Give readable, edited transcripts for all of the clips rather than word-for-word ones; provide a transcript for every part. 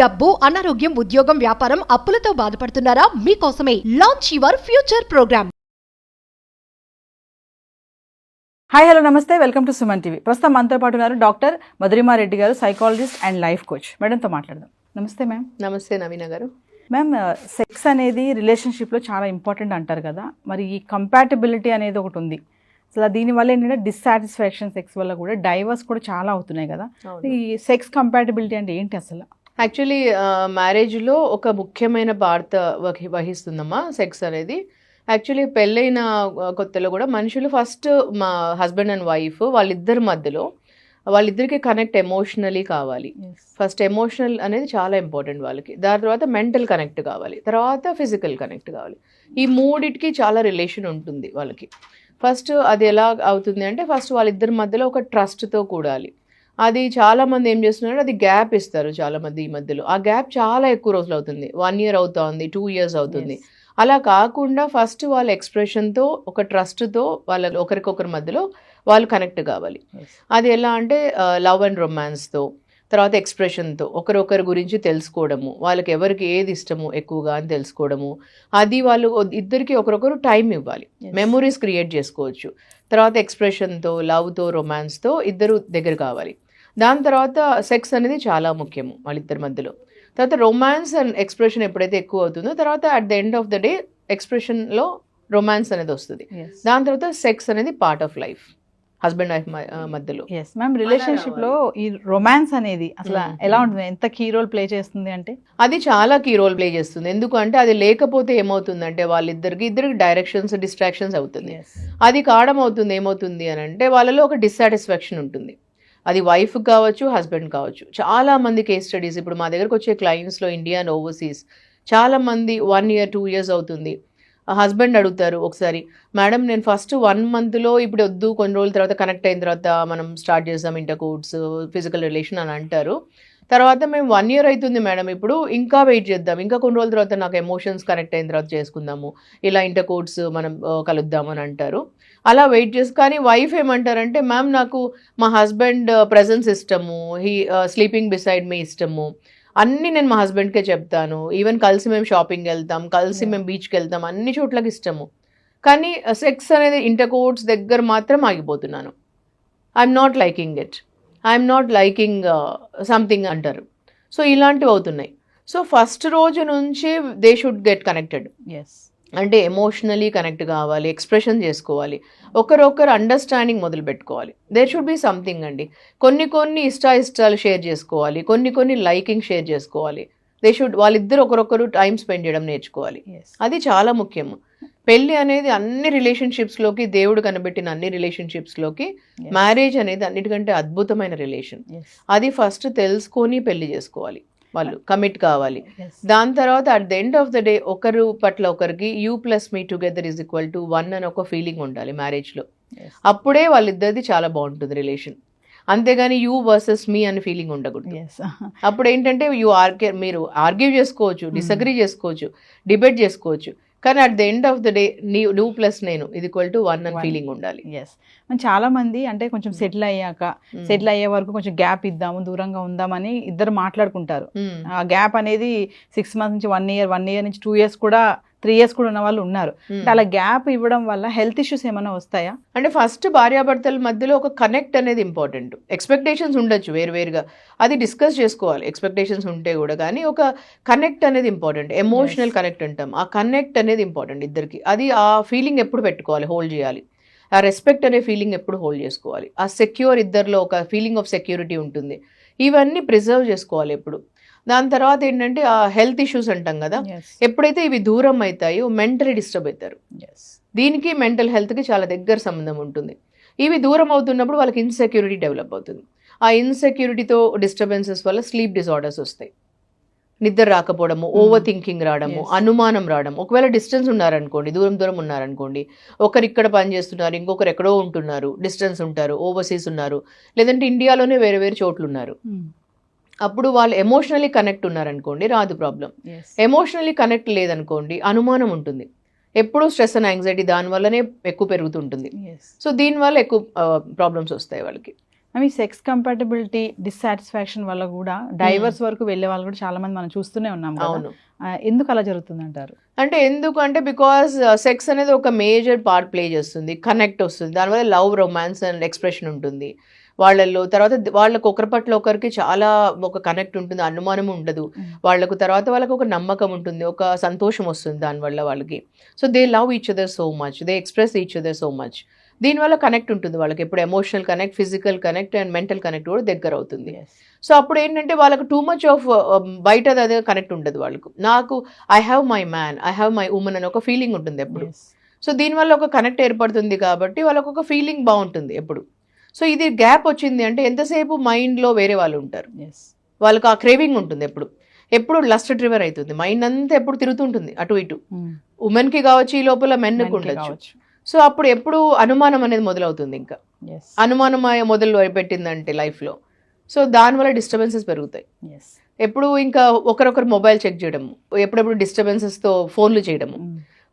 డబ్బు, అనారోగ్యం, ఉద్యోగం, వ్యాపారం, అప్పులతో బాధపడుతున్నారా? మీకోసమే launch your future programme. Hi hello నమస్తే, వెల్కమ్ టు సుమన్ టీవీ. ప్రస్తుతం మనతో పాటు ఉన్నారు డాక్టర్ మధురిమారెడ్డి గారు, సైకాలజిస్ట్ అండ్ లైఫ్ కోచ్. మేడంతో మాట్లాడదాం. నమస్తే మ్యామ్. నమస్తే నవీన గారు. మ్యామ్, సెక్స్ అనేది రిలేషన్షిప్లో చాలా ఇంపార్టెంట్ అంటారు కదా, మరి ఈ కంపాటబిలిటీ అనేది ఒకటి ఉంది. అసలు దీనివల్ల ఏంటంటే డిస్సాటిస్ఫాక్షన్ సెక్స్ వల్ల కూడా డైవర్స్ కూడా చాలా అవుతున్నాయి కదా. ఈ సెక్స్ కంపాటబిలిటీ అంటే ఏంటి అసలు? యాక్చువల్లీ మ్యారేజ్లో ఒక ముఖ్యమైన పాత్ర వహిస్తుందమ్మా సెక్స్ అనేది. యాక్చువల్లీ పెళ్ళైన కొత్తలో కూడా మనుషులు ఫస్ట్ మా హస్బెండ్ అండ్ వైఫ్ వాళ్ళిద్దరికి కనెక్ట్ ఎమోషనలీ కావాలి. ఫస్ట్ ఎమోషనల్ అనేది చాలా ఇంపార్టెంట్ వాళ్ళకి. దాని తర్వాత మెంటల్ కనెక్ట్ కావాలి, తర్వాత ఫిజికల్ కనెక్ట్ కావాలి. ఈ మూడిటికి చాలా రిలేషన్ ఉంటుంది వాళ్ళకి. ఫస్ట్ అది ఎలా అవుతుంది అంటే ఫస్ట్ వాళ్ళిద్దరి మధ్యలో ఒక ట్రస్ట్తో కూడాలి. అది చాలామంది ఏం చేస్తున్నారు, అది గ్యాప్ ఇస్తారు చాలామంది ఈ మధ్యలో. ఆ గ్యాప్ చాలా ఎక్కువ రోజులు అవుతుంది, 1 year అవుతుంది, 2 years అవుతుంది. అలా కాకుండా ఫస్ట్ వాళ్ళ ఎక్స్ప్రెషన్తో, ఒక ట్రస్ట్తో వాళ్ళ ఒకరికొకరి మధ్యలో వాళ్ళు కనెక్ట్ కావాలి. అది ఎలా అంటే లవ్ అండ్ రొమాన్స్తో, తర్వాత ఎక్స్ప్రెషన్తో ఒకరొకరి గురించి తెలుసుకోవడము, వాళ్ళకి ఎవరికి ఏది ఇష్టము ఎక్కువగా అని తెలుసుకోవడము. అది వాళ్ళు ఇద్దరికి ఒకరొకరు టైం ఇవ్వాలి, మెమొరీస్ క్రియేట్ చేసుకోవచ్చు. తర్వాత ఎక్స్ప్రెషన్తో, లవ్తో, రొమాన్స్తో ఇద్దరు దగ్గర కావాలి. దాని తర్వాత సెక్స్ అనేది చాలా ముఖ్యము వాళ్ళిద్దరి మధ్యలో. తర్వాత రొమాన్స్ అండ్ ఎక్స్ప్రెషన్ ఎప్పుడైతే ఎక్కువ అవుతుందో తర్వాత at the end of the day ఎక్స్ప్రెషన్లో రొమాన్స్ అనేది వస్తుంది. దాని తర్వాత సెక్స్ అనేది part of life husband wife మధ్యలో. ఎస్ మ్యామ్, రిలేషన్షిప్ లో ఈ రొమాన్స్ అనేది అసలు ఎలా ఉంటుంది, ఎంత కీ రోల్ ప్లే చేస్తుంది అంటే? అది చాలా కీ రోల్ ప్లే చేస్తుంది. ఎందుకంటే అది లేకపోతే ఏమవుతుందంటే వాళ్ళిద్దరికి డైరెక్షన్స్, డిస్ట్రాక్షన్స్ అవుతుంది. అది కారణం అవుతుంది ఏమవుతుంది అని అంటే వాళ్ళలో ఒక డిస్సాటిస్ఫాక్షన్ ఉంటుంది. అది వైఫ్ కావచ్చు, హస్బెండ్ కావచ్చు. చాలా మంది కేస్ స్టడీస్ ఇప్పుడు మా దగ్గరకు వచ్చే క్లయింట్స్లో ఇండియా అండ్ ఓవర్సీస్ చాలా మంది 1 year 2 years అవుతుంది. హస్బెండ్ అడుగుతారు ఒకసారి, మేడం నేను ఫస్ట్ 1 monthలో ఇప్పుడు వద్దు, కొన్ని రోజుల తర్వాత కనెక్ట్ అయిన తర్వాత మనం స్టార్ట్ చేద్దాం ఇంటర్కోర్స్, ఫిజికల్ రిలేషన్ అని అంటారు. తర్వాత మేము 1 year అవుతుంది మేడం, ఇప్పుడు ఇంకా వెయిట్ చేద్దాం, ఇంకా కొన్ని రోజుల తర్వాత నాకు ఎమోషన్స్ కనెక్ట్ అయిన తర్వాత చేసుకుందాము, ఇలా ఇంటర్కోర్స్ మనం కలుద్దాం అని అంటారు. అలా వెయిట్ చేసి, కానీ వైఫ్ ఏమంటారంటే మ్యామ్ నాకు మా హస్బెండ్ ప్రెజెన్స్ ఇష్టము, స్లీపింగ్ బిసైడ్ మీ ఇష్టము, అన్నీ నేను మా హస్బెండ్కే చెప్తాను, ఈవెన్ కలిసి మేము షాపింగ్కి వెళ్తాం, కలిసి మేము బీచ్కి వెళ్తాం, అన్ని చోట్లకి ఇష్టము, కానీ సెక్స్ అనేది ఇంటర్కోర్స్ దగ్గర మాత్రం ఆగిపోతున్నాను, I'm not liking it, I'm not liking something అంటారు. సో ఇలాంటివి అవుతున్నాయి. సో ఫస్ట్ రోజు నుంచి దే షుడ్ గెట్ కనెక్టెడ్. అంటే ఎమోషనలీ కనెక్ట్ కావాలి, ఎక్స్ప్రెషన్ చేసుకోవాలి, ఒకరొకరు అండర్స్టాండింగ్ మొదలు పెట్టుకోవాలి. దేర్ షుడ్ బి సంథింగ్ అండి. కొన్ని ఇష్టాలు షేర్ చేసుకోవాలి, కొన్ని లైకింగ్ షేర్ చేసుకోవాలి. వాళ్ళిద్దరు ఒకరొకరు టైం స్పెండ్ చేయడం నేర్చుకోవాలి. అది చాలా ముఖ్యము. పెళ్ళి అనేది అన్ని రిలేషన్షిప్స్లోకి, దేవుడు కనబెట్టిన అన్ని రిలేషన్షిప్స్లోకి మ్యారేజ్ అనేది అన్నిటికంటే అద్భుతమైన రిలేషన్. అది ఫస్ట్ తెలుసుకొని పెళ్లి చేసుకోవాలి, వాళ్ళు కమిట్ కావాలి. దాని తర్వాత at the end of the day ఒకరు పట్ల ఒకరికి U+me టుగెదర్ =1 అని ఒక ఫీలింగ్ ఉండాలి మ్యారేజ్లో. అప్పుడే వాళ్ళిద్దరిది చాలా బాగుంటుంది రిలేషన్. అంతేగాని యూ వర్సెస్ మీ అనే ఫీలింగ్ ఉండకూడదు. అప్పుడు ఏంటంటే మీరు ఆర్గ్యూ చేసుకోవచ్చు, డిసగ్రీ చేసుకోవచ్చు, డిబేట్ చేసుకోవచ్చు, కానీ at the end of the day నువ్వు ప్లస్ నేను =1 అని ఫీలింగ్ ఉండాలి. చాలా మంది అంటే కొంచెం సెటిల్ అయ్యే వరకు కొంచెం గ్యాప్ ఇద్దాము, దూరంగా ఉందామని ఇద్దరు మాట్లాడుకుంటారు. ఆ గ్యాప్ అనేది 6 months నుంచి 1 year నుంచి 2 years కూడా 3 years కూడా ఉన్న వాళ్ళు ఉన్నారు. అలా గ్యాప్ ఇవ్వడం వల్ల హెల్త్ ఇష్యూస్ ఏమైనా వస్తాయా? అంటే ఫస్ట్ భార్యాభర్తల మధ్యలో ఒక కనెక్ట్ అనేది ఇంపార్టెంట్. ఎక్స్పెక్టేషన్స్ ఉండొచ్చు వేరువేరుగా, అది డిస్కస్ చేసుకోవాలి ఎక్స్పెక్టేషన్స్ ఉంటే కూడా, కానీ ఒక కనెక్ట్ అనేది ఇంపార్టెంట్. ఎమోషనల్ కనెక్ట్ అంటాం, ఆ కనెక్ట్ అనేది ఇంపార్టెంట్ ఇద్దరికి. అది ఆ ఫీలింగ్ ఎప్పుడు పెట్టుకోవాలి, హోల్డ్ చేయాలి. ఆ రెస్పెక్ట్ అనే ఫీలింగ్ ఎప్పుడు హోల్డ్ చేసుకోవాలి. ఆ సెక్యూర్, ఇద్దరిలో ఒక ఫీలింగ్ ఆఫ్ సెక్యూరిటీ ఉంటుంది. ఇవన్నీ ప్రిజర్వ్ చేసుకోవాలి ఎప్పుడు. దాని తర్వాత ఏంటంటే ఆ హెల్త్ ఇష్యూస్ అంటాం కదా, ఎప్పుడైతే ఇవి దూరం అవుతాయో మెంటలీ డిస్టర్బ్ అవుతారు. దీనికి మెంటల్ హెల్త్కి చాలా దగ్గర సంబంధం ఉంటుంది. ఇవి దూరం అవుతున్నప్పుడు వాళ్ళకి ఇన్సెక్యూరిటీ డెవలప్ అవుతుంది. ఆ ఇన్సెక్యూరిటీతో డిస్టర్బెన్సెస్ వల్ల స్లీప్ డిసార్డర్స్ వస్తాయి, నిద్ర రాకపోవడము, ఓవర్ థింకింగ్ రావడము, అనుమానం రావడం. ఒకవేళ డిస్టెన్స్ ఉన్నారనుకోండి, దూరం ఉన్నారనుకోండి, ఒకరు ఇక్కడ పని చేస్తున్నారు, ఇంకొకరు ఎక్కడో ఉంటున్నారు, డిస్టెన్స్ ఉంటారు, ఓవర్సీస్ ఉన్నారు, లేదంటే ఇండియాలోనే వేరే చోట్లు ఉన్నారు, అప్పుడు వాళ్ళు ఎమోషనలీ కనెక్ట్ ఉన్నారనుకోండి రాదు ప్రాబ్లం. ఎమోషనలీ కనెక్ట్ లేదనుకోండి అనుమానం ఉంటుంది, ఎప్పుడూ స్ట్రెస్ అండ్ యాంగ్జైటీ దానివల్లనే ఎక్కువ పెరుగుతుంటుంది. సో దీనివల్ల ఎక్కువ ప్రాబ్లమ్స్ వస్తాయి వాళ్ళకి. అవి సెక్స్ కంపాటబిలిటీ డిస్సాటిస్ఫాక్షన్ వల్ల కూడా డైవర్స్ వరకు వెళ్ళే వాళ్ళు కూడా చాలా మంది మనం చూస్తూనే ఉన్నాం కదా. అవును. ఎందుకు అలా జరుగుతుంది అంటారు? అంటే ఎందుకు అంటే బికాస్ సెక్స్ అనేది ఒక మేజర్ పార్ట్ ప్లే చేస్తుంది, కనెక్ట్ వస్తుంది, దానివల్ల లవ్, రొమాన్స్ అండ్ ఎక్స్ప్రెషన్ ఉంటుంది వాళ్ళల్లో. తర్వాత వాళ్ళకు ఒకరి పట్ల ఒకరికి చాలా ఒక కనెక్ట్ ఉంటుంది, అనుమానం ఉండదు వాళ్ళకు. తర్వాత వాళ్ళకు ఒక నమ్మకం ఉంటుంది, ఒక సంతోషం వస్తుంది దానివల్ల వాళ్ళకి. So they love each other so much, they express each other so much. దీనివల్ల కనెక్ట్ ఉంటుంది వాళ్ళకి, ఎప్పుడు emotional connect, physical connect and mental connect కూడా దగ్గర అవుతుంది. సో అప్పుడు ఏంటంటే వాళ్ళకు టూ మచ్ ఆఫ్ బయట అదే కనెక్ట్ ఉండదు వాళ్ళకు. నాకు I have my man, I have my women అని ఒక ఫీలింగ్ ఉంటుంది ఎప్పుడు. సో దీనివల్ల ఒక కనెక్ట్ ఏర్పడుతుంది కాబట్టి వాళ్ళకు ఒక ఫీలింగ్ బాగుంటుంది ఎప్పుడు. సో ఇది గ్యాప్ వచ్చింది అంటే ఎంతసేపు మైండ్లో వేరే వాళ్ళు ఉంటారు, వాళ్ళకి ఆ క్రేవింగ్ ఉంటుంది ఎప్పుడు. ఎప్పుడు లస్ట్ డ్రివర్ అవుతుంది మైండ్ అంతా, ఎప్పుడు తిరుగుతుంటుంది అటు ఇటు. ఉమెన్కి కావచ్చు, ఈ లోపల మెన్కి ఉండొచ్చు. సో అప్పుడు ఎప్పుడు అనుమానం అనేది మొదలవుతుంది, ఇంకా అనుమానం మొదలు పెట్టిందంటే లైఫ్లో. సో దానివల్ల డిస్టర్బెన్సెస్ పెరుగుతాయి. ఎప్పుడు ఇంకా ఒకరొకరు మొబైల్ చెక్ చేయడము, ఎప్పుడెప్పుడు డిస్టర్బెన్సెస్తో ఫోన్లు చేయడము.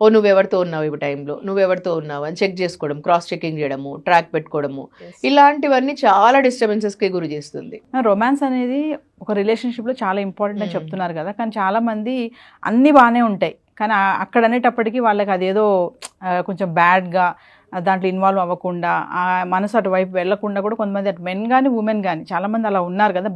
ఓ నువ్వెవరితో ఉన్నావు ఈ టైంలో, నువ్వెవరితో ఉన్నావు అని చెక్ చేసుకోవడం, క్రాస్ చెకింగ్ చేయడము, ట్రాక్ పెట్టుకోవడము, ఇలాంటివన్నీ చాలా డిస్టర్బెన్సెస్కి గురి చేస్తుంది. రొమాన్స్ అనేది ఒక రిలేషన్షిప్లో చాలా ఇంపార్టెంట్ అని చెప్తున్నారు కదా, కానీ చాలా మంది అన్నీ బాగానే ఉంటాయి, కానీ అక్కడ అనేటప్పటికీ వాళ్ళకి అదేదో కొంచెం బ్యాడ్గా దాంట్లో ఇన్వాల్వ్ అవ్వకుండా, ఆ మనసు అటువైపు వెళ్లకుండా కూడా కొంతమంది, అటు మెన్ కానీ ఉమెన్ కానీ చాలామంది అలా ఉన్నారు కదా.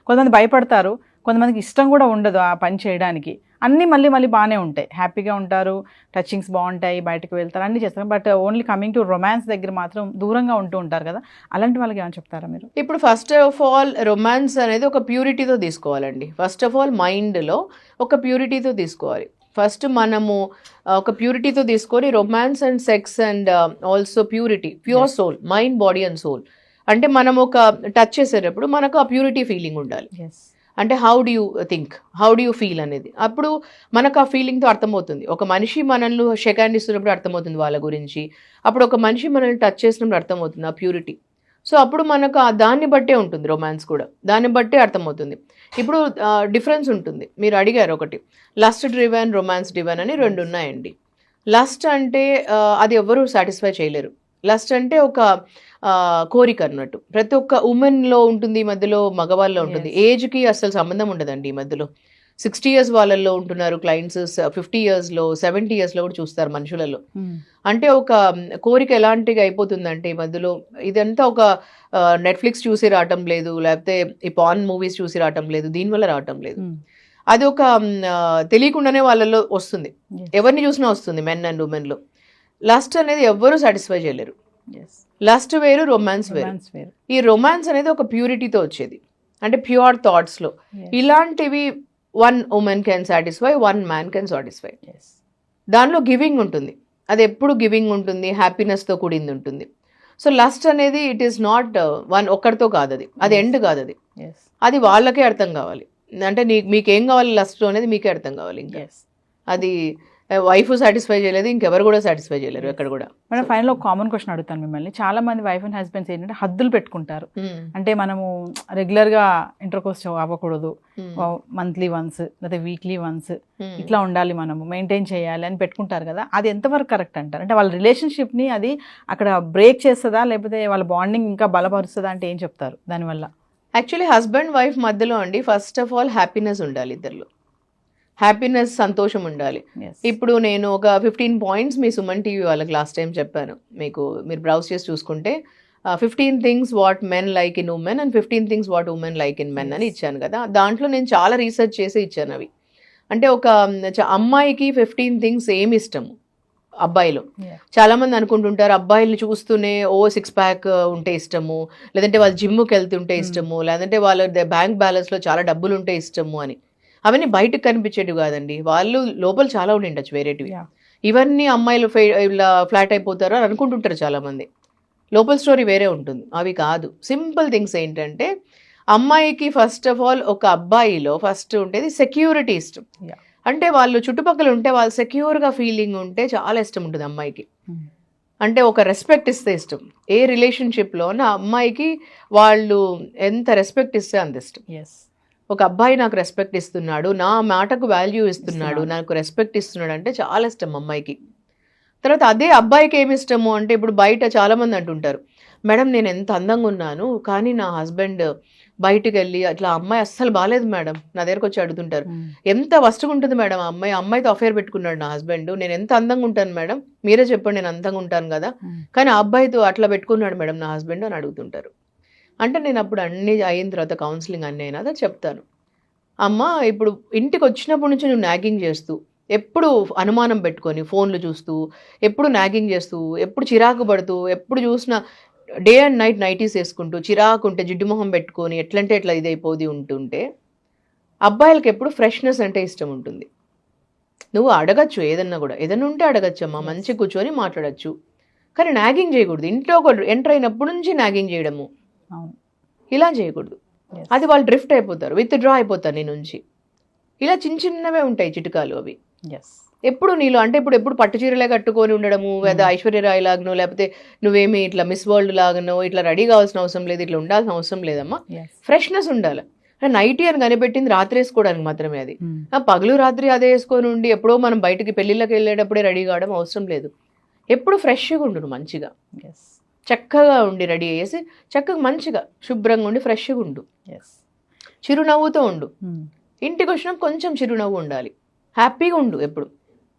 కొంతమంది భయపడతారు, కొంతమందికి ఇష్టం కూడా ఉండదు ఆ పని చేయడానికి. అన్నీ మళ్ళీ బాగానే ఉంటాయి, హ్యాపీగా ఉంటారు, టచింగ్స్ బాగుంటాయి, బయటకు వెళ్తారు, అన్నీ చేస్తారు. But only coming to romance దగ్గర మాత్రం దూరంగా ఉంటూ ఉంటారు కదా. అలాంటి వాళ్ళకి ఏమైనా చెప్తారా మీరు? ఇప్పుడు ఫస్ట్ ఆఫ్ ఆల్ రొమాన్స్ అనేది ఒక ప్యూరిటీతో తీసుకోవాలండి. ఫస్ట్ ఆఫ్ ఆల్ మైండ్లో ఒక ప్యూరిటీతో తీసుకోవాలి. ఫస్ట్ మనము ఒక ప్యూరిటీతో తీసుకొని romance and sex and also purity, pure soul, mind, body and soul. అంటే మనం ఒక టచ్ చేసేటప్పుడు మనకు ఆ ప్యూరిటీ ఫీలింగ్ ఉండాలి. అంటే how do you think, how do you feel అనేది అప్పుడు మనకు ఆ ఫీలింగ్తో అర్థమవుతుంది. ఒక మనిషి మనల్ని షేక్ హ్యాండ్ ఇస్తున్నప్పుడు అర్థమవుతుంది వాళ్ళ గురించి, అప్పుడు ఒక మనిషి మనల్ని టచ్ చేసినప్పుడు అర్థమవుతుంది ఆ ప్యూరిటీ. సో అప్పుడు మనకు దాన్ని బట్టే ఉంటుంది రొమాన్స్ కూడా, దాన్ని బట్టే అర్థమవుతుంది. ఇప్పుడు డిఫరెన్స్ ఉంటుంది. మీరు అడిగారు ఒకటి, లస్ట్ డ్రివెన్, రొమాన్స్ డ్రివెన్ అని రెండు ఉన్నాయండి. లస్ట్ అంటే అది ఎవరు సాటిస్ఫై చేయలేరు. లస్ట్ అంటే ఒక కోరిక అన్నట్టు, ప్రతి ఒక్క ఉమెన్లో ఉంటుంది, ఈ మధ్యలో మగవాళ్ళలో ఉంటుంది. ఏజ్కి అసలు సంబంధం ఉండదండి. ఈ మధ్యలో 60 years వాళ్ళల్లో ఉంటున్నారు క్లయింట్స్, 50 yearsలో, 70 yearsలో కూడా చూస్తారు మనుషులలో. అంటే ఒక కోరిక ఎలాంటిగా అయిపోతుందంటే ఈ మధ్యలో ఇదంతా ఒక నెట్ఫ్లిక్స్ చూసి రావటం లేదు, లేకపోతే ఈ పాన్ మూవీస్ చూసి రావటం లేదు, దీనివల్ల రావటం లేదు. అది ఒక తెలియకుండానే వాళ్ళలో వస్తుంది, ఎవరిని చూసినా వస్తుంది, మెన్ అండ్ ఉమెన్లో. లస్ట్ అనేది ఎవ్వరూ సాటిస్ఫై చేయలేరు. లస్ట్ వేరు, రొమాన్స్ వేరు. ఈ రొమాన్స్ అనేది ఒక ప్యూరిటీతో వచ్చేది, అంటే ప్యూర్ థాట్స్లో. ఇలాంటివి one women can satisfy, one man can satisfy. దానిలో గివింగ్ ఉంటుంది, అది ఎప్పుడు గివింగ్ ఉంటుంది, హ్యాపీనెస్తో కూడింది ఉంటుంది. సో లస్ట్ అనేది ఇట్ ఈస్ నాట్ ఒక్కడితో కాదు, అది ఎండ్ కాదు, అది వాళ్ళకే అర్థం కావాలి. అంటే మీకేం కావాలి లస్ట్లో అనేది మీకే అర్థం కావాలి. ఇంకా అది వైఫ్ సాటిస్ఫై చేయలేదు, ఇంకెవరు కూడా సాటిస్ఫై చేయలేరు ఎక్కడ కూడా. మేడం ఫైనల్ ఒక కామన్ క్వశ్చన్ అడుగుతాను మిమ్మల్ని. చాలా మంది వైఫ్ అండ్ హస్బెండ్స్ ఏంటంటే హద్దులు పెట్టుకుంటారు. అంటే మనము రెగ్యులర్గా ఇంటర్కోర్స్ అవ్వకూడదు, మంత్లీ వన్స్ లేదా వీక్లీ వన్స్ ఇట్లా ఉండాలి, మనము మెయింటైన్ చేయాలి అని పెట్టుకుంటారు కదా. అది ఎంతవరకు కరెక్ట్ అంటారు? అంటే వాళ్ళ రిలేషన్షిప్ని అది అక్కడ బ్రేక్ చేస్తుందా, లేకపోతే వాళ్ళ బాండింగ్ ఇంకా బలపరుస్తుందా అంటే ఏం చెప్తారు దానివల్ల? యాక్చువల్లీ హస్బెండ్ వైఫ్ మధ్యలో అండి ఫస్ట్ ఆఫ్ ఆల్ హ్యాపీనెస్ ఉండాలి, ఇద్దరిలో హ్యాపీనెస్, సంతోషం ఉండాలి. ఇప్పుడు నేను ఒక 15 points మీ సుమన్ టీవీ వాళ్ళకి లాస్ట్ టైం చెప్పాను, మీరు బ్రౌజ్ చేసి చూసుకుంటే 15 things what men like in women and 15 things what women like in men అని ఇచ్చాను కదా. దాంట్లో నేను చాలా రీసెర్చ్ చేసి ఇచ్చాను అవి. అంటే ఒక అమ్మాయికి 15 things ఏమి ఇష్టము అబ్బాయిలో. చాలా మంది అనుకుంటుంటారు అబ్బాయిల్ని చూస్తూనే 6 pack ఉంటే ఇష్టము, లేదంటే వాళ్ళు జిమ్కి వెళ్తుంటే ఇష్టము, లేదంటే వాళ్ళ బ్యాంక్ బ్యాలెన్స్లో చాలా డబ్బులు ఉంటే ఇష్టము అని. అవన్నీ బయటకు కనిపించేటివి కాదండి, వాళ్ళు లోపల చాలా ఉండిండొచ్చు వేరేటివి. ఇవన్నీ అమ్మాయిలు ఇలా ఫ్లాట్ అయిపోతారు అని అనుకుంటుంటారు చాలా మంది, లోపల స్టోరీ వేరే ఉంటుంది. అవి కాదు, సింపుల్ థింగ్స్. ఏంటంటే అమ్మాయికి ఫస్ట్ ఆఫ్ ఆల్ ఒక అబ్బాయిలో ఫస్ట్ ఉండేది సెక్యూరిటీ ఇష్టం. అంటే వాళ్ళు చుట్టుపక్కల ఉంటే వాళ్ళు సెక్యూర్గా ఫీలింగ్ ఉంటే చాలా ఇష్టం ఉంటుంది అమ్మాయికి. అంటే ఒక రెస్పెక్ట్ ఇస్తే ఇష్టం. ఏ రిలేషన్షిప్లోన అమ్మాయికి వాళ్ళు ఎంత రెస్పెక్ట్ ఇస్తే అంత ఇష్టం. ఒక అబ్బాయి నాకు రెస్పెక్ట్ ఇస్తున్నాడు, నా మాటకు వాల్యూ ఇస్తున్నాడు, నాకు రెస్పెక్ట్ ఇస్తున్నాడు అంటే చాలా ఇష్టం అమ్మాయికి. తర్వాత అదే అబ్బాయికి ఏమి ఇష్టము అంటే, ఇప్పుడు బయట చాలా మంది అంటుంటారు మేడం నేను ఎంత అందంగా ఉన్నాను కానీ నా హస్బెండ్ బయటికి వెళ్ళి అట్లా అమ్మాయి అస్సలు బాగాలేదు మేడం నా దగ్గరకు వచ్చి అడుగుతుంటారు, ఎంత వస్తుగా ఉంటుంది మేడం ఆ అమ్మాయితో అఫేర్ పెట్టుకున్నాడు నా హస్బెండ్, నేను ఎంత అందంగా ఉంటాను మేడం, మీరే చెప్పండి నేను అందంగా ఉంటాను కదా, కానీ ఆ అబ్బాయితో అట్లా పెట్టుకున్నాడు మేడం నా హస్బెండ్ అని అడుగుతుంటారు. అంటే నేను అప్పుడు అన్ని అయిన తర్వాత కౌన్సిలింగ్ అన్నీ అయినా చెప్తాను, అమ్మ ఇప్పుడు ఇంటికి వచ్చినప్పటి నుంచి నువ్వు నాగింగ్ చేస్తూ ఎప్పుడు అనుమానం పెట్టుకొని ఫోన్లు చూస్తూ ఎప్పుడు నాగింగ్ చేస్తూ ఎప్పుడు చిరాకు పడుతూ ఎప్పుడు చూసినా డే అండ్ నైట్ నైటీస్ వేసుకుంటూ చిరాకు ఉంటే జిడ్డు మొహం పెట్టుకొని ఎట్లంటే ఎట్లా ఇదైపోది ఉంటుంటే అబ్బాయిలకి ఎప్పుడు ఫ్రెష్నెస్ అంటే ఇష్టం ఉంటుంది. నువ్వు అడగచ్చు ఏదన్నా కూడా, ఏదన్నా ఉంటే అడగచ్చు అమ్మా, మంచిగా కూర్చొని మాట్లాడచ్చు, కానీ నాగింగ్ చేయకూడదు. ఇంట్లో ఒకళ్ళు ఎంటర్ అయినప్పటి నుంచి నాగింగ్ చేయడము ఇలా చేయకూడదు, అది వాళ్ళు డ్రిఫ్ట్ అయిపోతారు, విత్ డ్రా అయిపోతారు నీ నుంచి. ఇలా చిన్న చిన్నవే ఉంటాయి చిట్కాలు అవి. ఎప్పుడు నీలో అంటే ఇప్పుడు పట్టు చీరలే కట్టుకొని ఉండడము, లేదా ఐశ్వర్యరాయ్ లాగనో లేకపోతే నువ్వేమి ఇట్లా మిస్ వరల్డ్ లాగనో ఇట్లా రెడీ కావాల్సిన అవసరం లేదు, ఇట్లా ఉండాల్సిన అవసరం లేదమ్మా. ఫ్రెష్నెస్ ఉండాలి. నైటీ అని కనిపెట్టింది రాత్రి వేసుకోవడానికి మాత్రమే, అది పగలు రాత్రి అదే వేసుకొని ఉండి ఎప్పుడో మనం బయటికి పెళ్లిళ్ళకి వెళ్ళేటప్పుడే రెడీ కావడం అవసరం లేదు. ఎప్పుడు ఫ్రెష్గా ఉండు, మంచిగా చక్కగా ఉండి రెడీ అయ్యేసి చక్కగా మంచిగా శుభ్రంగా ఉండి ఫ్రెష్గా ఉండు, చిరునవ్వుతో ఉండు. ఇంటికి వచ్చినా కొంచెం చిరునవ్వు ఉండాలి, హ్యాపీగా ఉండు ఎప్పుడు.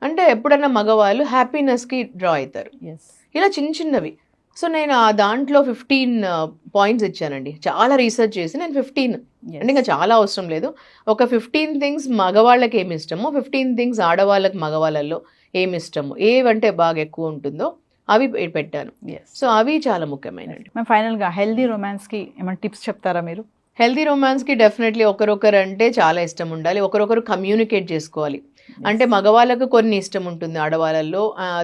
అంటే ఎప్పుడన్నా మగవాళ్ళు హ్యాపీనెస్కి డ్రా అవుతారు. ఇలా చిన్న చిన్నవి. సో నేను ఆ దాంట్లో 15 పాయింట్స్ ఇచ్చానండి. చాలా రీసెర్చ్ చేసి నేను 15 అంటే ఇంకా చాలా అవసరం లేదు, ఒక 15 థింగ్స్ మగవాళ్ళకి ఏమి ఇష్టమో 15 థింగ్స్ ఆడవాళ్ళకి మగవాళ్ళల్లో ఏమి ఇష్టమో ఏవంటే బాగా ఎక్కువ ఉంటుందో అవి పెట్టాను. సో అవి చాలా ముఖ్యమైనవి. ఫైనల్గా హెల్దీ రొమాన్స్కి ఏమైనా టిప్స్ చెప్తారా మీరు? హెల్దీ రొమాన్స్కి డెఫినెట్లీ ఒకరొకరు అంటే చాలా ఇష్టం ఉండాలి, ఒకరొకరు కమ్యూనికేట్ చేసుకోవాలి. అంటే మగవాళ్ళకు కొన్ని ఇష్టం ఉంటుంది ఆడవాళ్ళల్లో,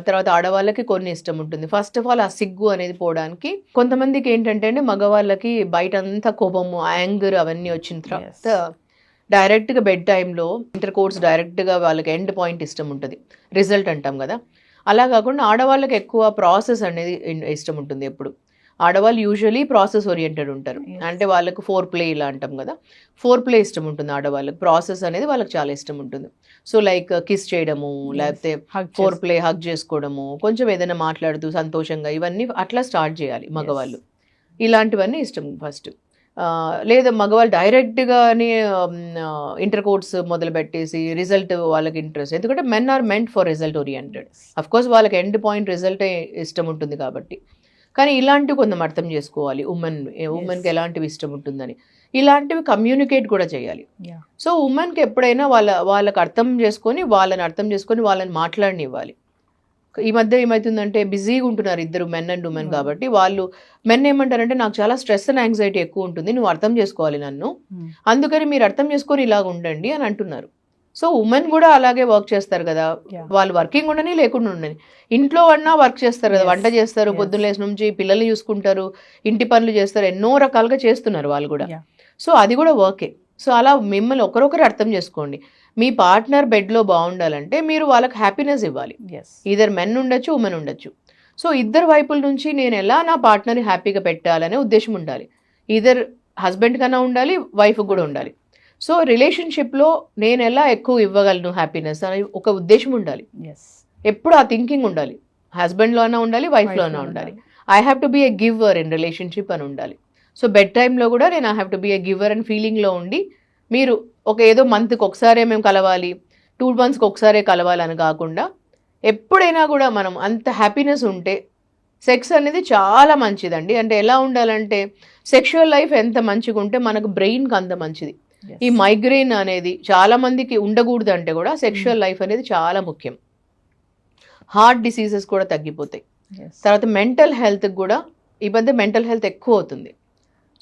తర్వాత ఆడవాళ్ళకి కొన్ని ఇష్టం ఉంటుంది. ఫస్ట్ ఆఫ్ ఆల్ ఆ సిగ్గు అనేది పోవడానికి కొంతమందికి ఏంటంటే అండి మగవాళ్ళకి బయట అంతా కోపము యాంగర్ అవన్నీ వచ్చిన తర్వాత డైరెక్ట్గా బెడ్ టైంలో ఇంటర్ కోర్స్ డైరెక్ట్గా వాళ్ళకి ఎండ్ పాయింట్ ఇష్టం ఉంటుంది, రిజల్ట్ అంటాం కదా. అలా కాకుండా ఆడవాళ్ళకి ఎక్కువ ప్రాసెస్ అనేది ఇష్టం ఉంటుంది. ఎప్పుడు ఆడవాళ్ళు యూజువలీ ప్రాసెస్ ఓరియంటెడ్ ఉంటారు, అంటే వాళ్ళకు 4 ఇలా అంటాం కదా, 4 ఇష్టం ఉంటుంది ఆడవాళ్ళకి. ప్రాసెస్ అనేది వాళ్ళకి చాలా ఇష్టం ఉంటుంది. సో లైక్ కిస్ చేయడము, లేకపోతే 4 హగ్ చేసుకోవడము, కొంచెం ఏదైనా మాట్లాడుతూ సంతోషంగా, ఇవన్నీ అట్లా స్టార్ట్ చేయాలి మగవాళ్ళు. ఇలాంటివన్నీ ఇష్టం ఫస్ట్. లేదా మగవాళ్ళు డైరెక్ట్గానే ఇంటర్ కోర్స్ మొదలు పెట్టేసి రిజల్ట్ వాళ్ళకి ఇంట్రెస్ట్, ఎందుకంటే men are meant for result oriented. Of course వాళ్ళకి ఎండ్ పాయింట్ రిజల్టే ఇష్టం ఉంటుంది కాబట్టి, కానీ ఇలాంటివి కొంచెం అర్థం చేసుకోవాలి ఉమెన్కి ఎలాంటివి ఇష్టం ఉంటుందని, ఇలాంటివి కమ్యూనికేట్ కూడా చేయాలి. సో ఉమెన్కి ఎప్పుడైనా వాళ్ళకి అర్థం చేసుకొని వాళ్ళని మాట్లాడనివ్వాలి. ఈ మధ్య ఏమవుతుందంటే బిజీగా ఉంటున్నారు ఇద్దరు మెన్ అండ్ ఉమెన్ కాబట్టి, వాళ్ళు మెన్ ఏమంటారంటే నాకు చాలా స్ట్రెస్ అండ్ యాంగ్జైటీ ఎక్కువ ఉంటుంది, నువ్వు అర్థం చేసుకోవాలి నన్ను, అందుకని మీరు అర్థం చేసుకొని ఇలాగ ఉండండి అని అంటున్నారు. సో ఉమెన్ కూడా అలాగే వర్క్ చేస్తారు కదా, వాళ్ళు వర్కింగ్ ఉండని లేకుండా ఉండని, ఇంట్లో అన్నా వర్క్ చేస్తారు కదా, వంట చేస్తారు, పొద్దున్న లేసి నుంచి పిల్లల్ని చూసుకుంటారు, ఇంటి పనులు చేస్తారు, ఎన్నో రకాలుగా చేస్తున్నారు వాళ్ళు కూడా. సో అది కూడా వర్కే. సో అలా మిమ్మల్ని ఒకరొకరు అర్థం చేసుకోండి. మీ పార్ట్నర్ బెడ్లో బాగుండాలంటే మీరు వాళ్ళకి హ్యాపీనెస్ ఇవ్వాలి. ఈధర్ మెన్ ఉండొచ్చు ఉమెన్ ఉండొచ్చు. సో ఇద్దరు వైపుల నుంచి నేను ఎలా నా పార్ట్నర్ని హ్యాపీగా పెట్టాలనే ఉద్దేశం ఉండాలి. ఈధర్ హస్బెండ్ కన్నా ఉండాలి, వైఫ్ కూడా ఉండాలి. సో రిలేషన్షిప్లో నేను ఎలా ఎక్కువ ఇవ్వగలను హ్యాపీనెస్ అనే ఒక ఉద్దేశం ఉండాలి. ఎప్పుడు ఆ థింకింగ్ ఉండాలి. హస్బెండ్లో అయినా ఉండాలి, వైఫ్లో అయినా ఉండాలి. I have to be a giver in relationship అని ఉండాలి. సో బెడ్ టైంలో కూడా నేను I have to be a giver and ఫీలింగ్లో ఉండి, మీరు ఏదో మంత్కి ఒకసారే మేము కలవాలి, 2 monthsకి ఒకసారే కలవాలని కాకుండా ఎప్పుడైనా కూడా మనం అంత హ్యాపీనెస్ ఉంటే సెక్స్ అనేది చాలా మంచిదండి. అంటే ఎలా ఉండాలంటే సెక్షువల్ లైఫ్ ఎంత మంచిగా ఉంటే మనకు బ్రెయిన్కి అంత మంచిది. ఈ మైగ్రెయిన్ అనేది చాలా మందికి ఉండకూడదు అంటే కూడా సెక్షువల్ లైఫ్ అనేది చాలా ముఖ్యం. హార్ట్ డిసీజెస్ కూడా తగ్గిపోతాయి. తర్వాత మెంటల్ హెల్త్ కూడా ఈ మధ్య మెంటల్ హెల్త్ ఎక్కువ అవుతుంది.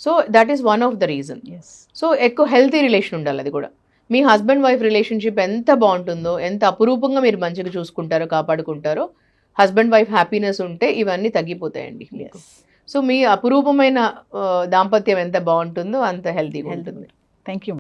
So that is one of the reason. So ఎక్కువ హెల్తీ రిలేషన్ ఉండాలి. అది కూడా మీ హస్బెండ్ వైఫ్ రిలేషన్షిప్ ఎంత బాగుంటుందో, ఎంత అపురూపంగా మీరు మంచిగా చూసుకుంటారో, కాపాడుకుంటారో, హస్బెండ్ వైఫ్ హ్యాపీనెస్ ఉంటే ఇవన్నీ తగ్గిపోతాయండి. సో మీ అపురూపమైన దాంపత్యం ఎంత బాగుంటుందో అంత హెల్తీగా ఉంటుంది. Thank you.